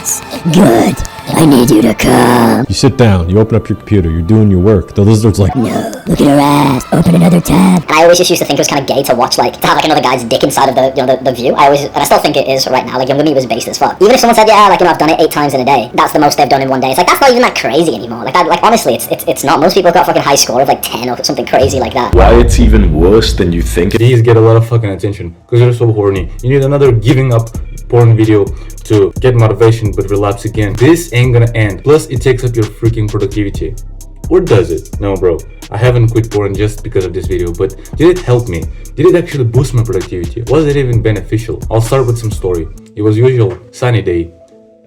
Yes. Good. I need you to come. You sit down, you open up your computer, you're doing your work. The lizard's like, No. Look at her ass. Open another tab. And I always just used to think it was kind of gay to watch, like, to have, like, another guy's dick inside of the view. And I still think it is right now. Like, Younger Me was based as fuck. Even if someone said, yeah, like, I've done it 8 times in a day, that's the most they've done in one day. It's like, that's not even that crazy anymore. Like, honestly, it's not. Most people have got a fucking high score of, like, 10 or something crazy like that. Why it's even worse than you think. These get a lot of fucking attention because you're so horny. You need another giving up porn video to get motivation but relapse again. This ain't gonna end. Plus, it takes up your freaking productivity. Or does it? No, bro. I haven't quit porn just because of this video, but did it help me? Did it actually boost my productivity? Was it even beneficial? I'll start with some story. It was usual sunny day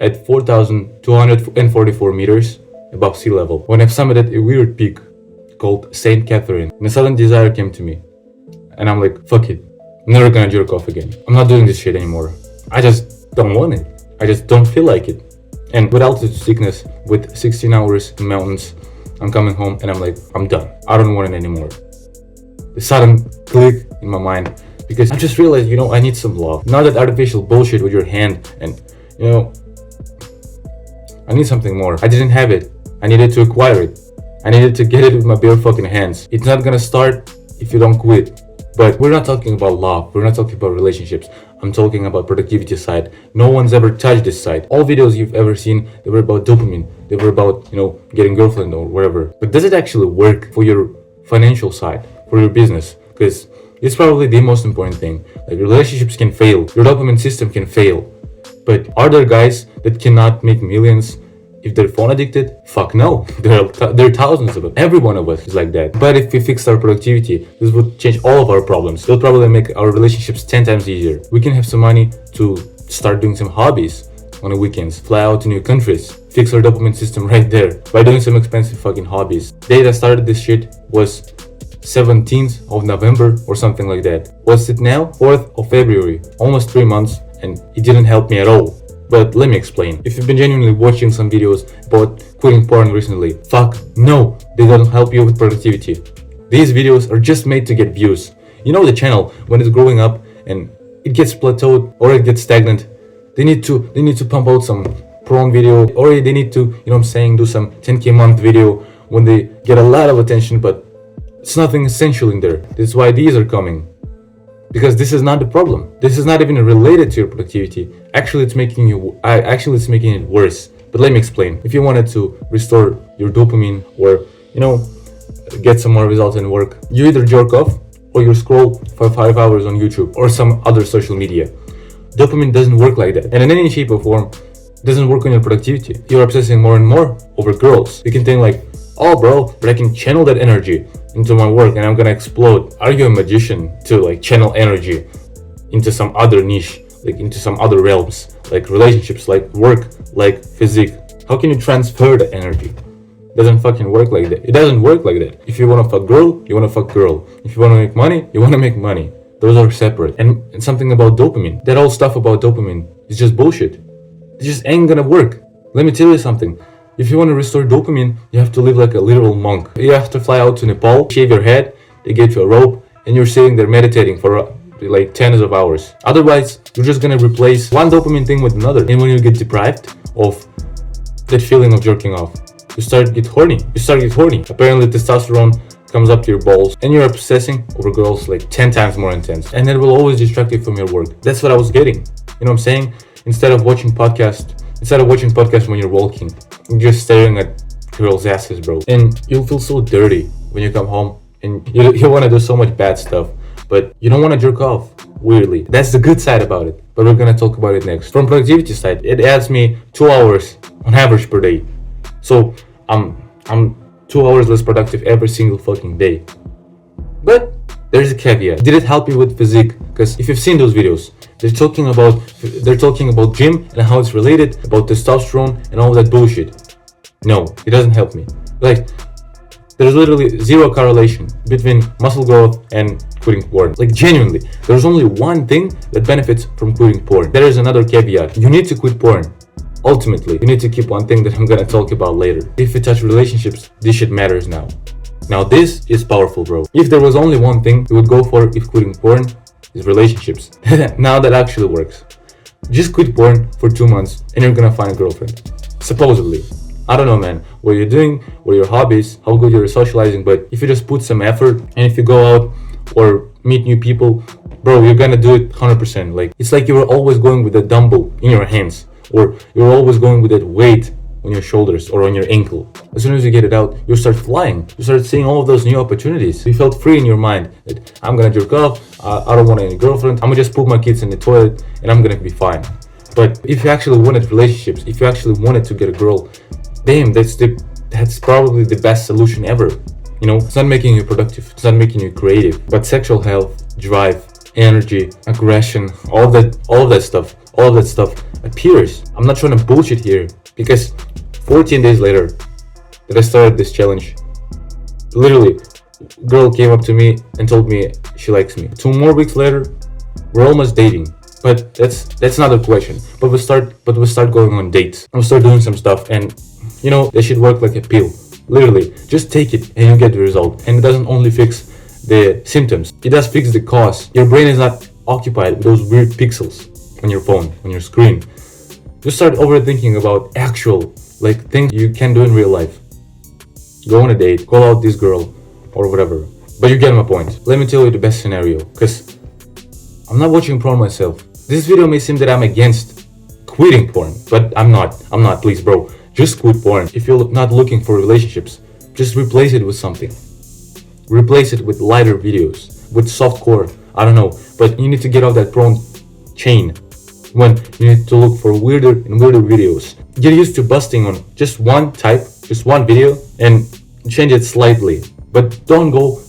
at 4,244 meters above sea level when I've summited a weird peak called St. Catherine. And a sudden desire came to me. And I'm like, fuck it. I'm never gonna jerk off again. I'm not doing this shit anymore. I just don't want it. I just don't feel like it. And with altitude sickness, with 16 hours in mountains, I'm coming home and I'm like, I'm done. I don't want it anymore. The sudden click in my mind, because I just realized, I need some love. Not that artificial bullshit with your hand and, I need something more. I didn't have it. I needed to acquire it. I needed to get it with my bare fucking hands. It's not gonna start if you don't quit. But we're not talking about love. We're not talking about relationships. I'm talking about productivity side. No one's ever touched this side. All videos you've ever seen, they were about dopamine. They were about, getting girlfriend or whatever. But does it actually work for your financial side, for your business? Because it's probably the most important thing. Like, relationships can fail. Your dopamine system can fail. But are there guys that cannot make millions if they're phone addicted? Fuck no. There are thousands of them. Every one of us is like that. But if we fixed our productivity, this would change all of our problems. It would probably make our relationships 10 times easier. We can have some money to start doing some hobbies on the weekends, fly out to new countries, fix our dopamine system right there by doing some expensive fucking hobbies. The day that started this shit was 17th of November or something like that. What's it now? 4th of February. Almost 3 months, and it didn't help me at all. But let me explain. If you've been genuinely watching some videos about quitting porn recently, fuck no, they don't help you with productivity. These videos are just made to get views. The channel, when it's growing up and it gets plateaued or it gets stagnant, they need to pump out some porn video, or they need to, do some 10k month video when they get a lot of attention, but it's nothing essential in there. That's why these are coming. Because this is not the problem. This is not even related to your productivity. Actually, it's making it worse. But let me explain. If you wanted to restore your dopamine or, get some more results in work, you either jerk off or you scroll for 5 hours on YouTube or some other social media. Dopamine doesn't work like that. And in any shape or form, it doesn't work on your productivity. You're obsessing more and more over girls. You can think like, oh bro, but I can channel that energy into my work and I'm gonna explode. Are you a magician to channel energy into some other niche, into some other realms, like relationships, like work, like physique? How can you transfer that energy? It doesn't fucking work like that. It doesn't work like that. If you wanna fuck girl, you wanna fuck girl. If you wanna make money, you wanna make money. Those are separate. And something about dopamine. That whole stuff about dopamine is just bullshit. It just ain't gonna work. Let me tell you something. If you want to restore dopamine, you have to live like a literal monk. You have to fly out to Nepal, shave your head, they get you a rope, and you're sitting there meditating for tens of hours. Otherwise, you're just gonna replace one dopamine thing with another. And when you get deprived of that feeling of jerking off, you start to get horny. Apparently, testosterone comes up to your balls, and you're obsessing over girls 10 times more intense. And that will always distract you from your work. That's what I was getting. You know what I'm saying? Instead of watching podcasts when you're walking, you're just staring at girls' asses, bro. And you'll feel so dirty when you come home and you want to do so much bad stuff, but you don't want to jerk off, weirdly. That's the good side about it, but we're going to talk about it next. From productivity side, it adds me 2 hours on average per day. So I'm 2 hours less productive every single fucking day. But there's a caveat. Did it help you with physique? Because if you've seen those videos, they're talking about gym and how it's related, about testosterone and all that bullshit. No, it doesn't help me. There's literally zero correlation between muscle growth and quitting porn. Genuinely, there's only one thing that benefits from quitting porn. There is another caveat. You need to quit porn. Ultimately, you need to keep one thing that I'm gonna talk about later. If you touch relationships, this shit matters now. Now this is powerful, bro. If there was only one thing you would go for if quitting porn, is relationships. Now that actually works. Just quit porn for 2 months and you're gonna find a girlfriend. Supposedly. I don't know, man, what you're doing, what your hobbies, how good you're socializing, but if you just put some effort and if you go out or meet new people, bro, you're gonna do it 100%. Like, it's like you're always going with a dumbbell in your hands, or you're always going with that weight on your shoulders or on your ankle. As soon as you get it out, you start flying. You start seeing all of those new opportunities. You felt free in your mind that I'm gonna jerk off, I don't want any girlfriend, I'm gonna just put my kids in the toilet and I'm gonna be fine. But if you actually wanted relationships, if you actually wanted to get a girl, damn, that's probably the best solution ever. You know, it's not making you productive, it's not making you creative, but sexual health, drive, energy, aggression, all of that stuff appears. I'm not trying to bullshit here, because 14 days later that I started this challenge, literally, girl came up to me and told me she likes me. 2 more weeks later, we're almost dating. But that's not the question. But we start going on dates. And we start doing some stuff, and you know, they should work like a pill. Literally, just take it and you get the result. And it doesn't only fix the symptoms, it does fix the cause. Your brain is not occupied with those weird pixels on your phone, on your screen. Just start overthinking about actual, like, things you can do in real life. Go on a date, call out this girl, or whatever. But you get my point. Let me tell you the best scenario, because I'm not watching porn myself. This video may seem that I'm against quitting porn, but I'm not, please bro. Just quit porn. If you're not looking for relationships, just replace it with something. Replace it with lighter videos, with softcore, I don't know. But you need to get off that porn chain when you need to look for weirder and weirder videos. Get used to busting on just one type, just one video, and change it slightly. But don't go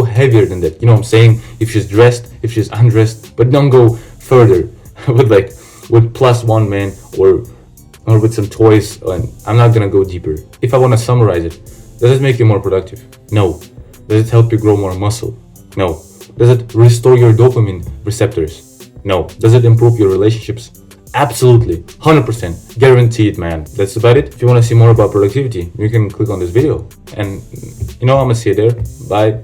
heavier than that. You know what I'm saying? If she's dressed, if she's undressed, but don't go further with +1 man or with some toys. And I'm not gonna go deeper. If I want to summarize it, does it make you more productive? No. Does it help you grow more muscle? No. Does it restore your dopamine receptors? No. Does it improve your relationships? Absolutely, 100%, guaranteed, man. That's about it. If you want to see more about productivity, you can click on this video. And you know, I'm gonna see you there. Bye.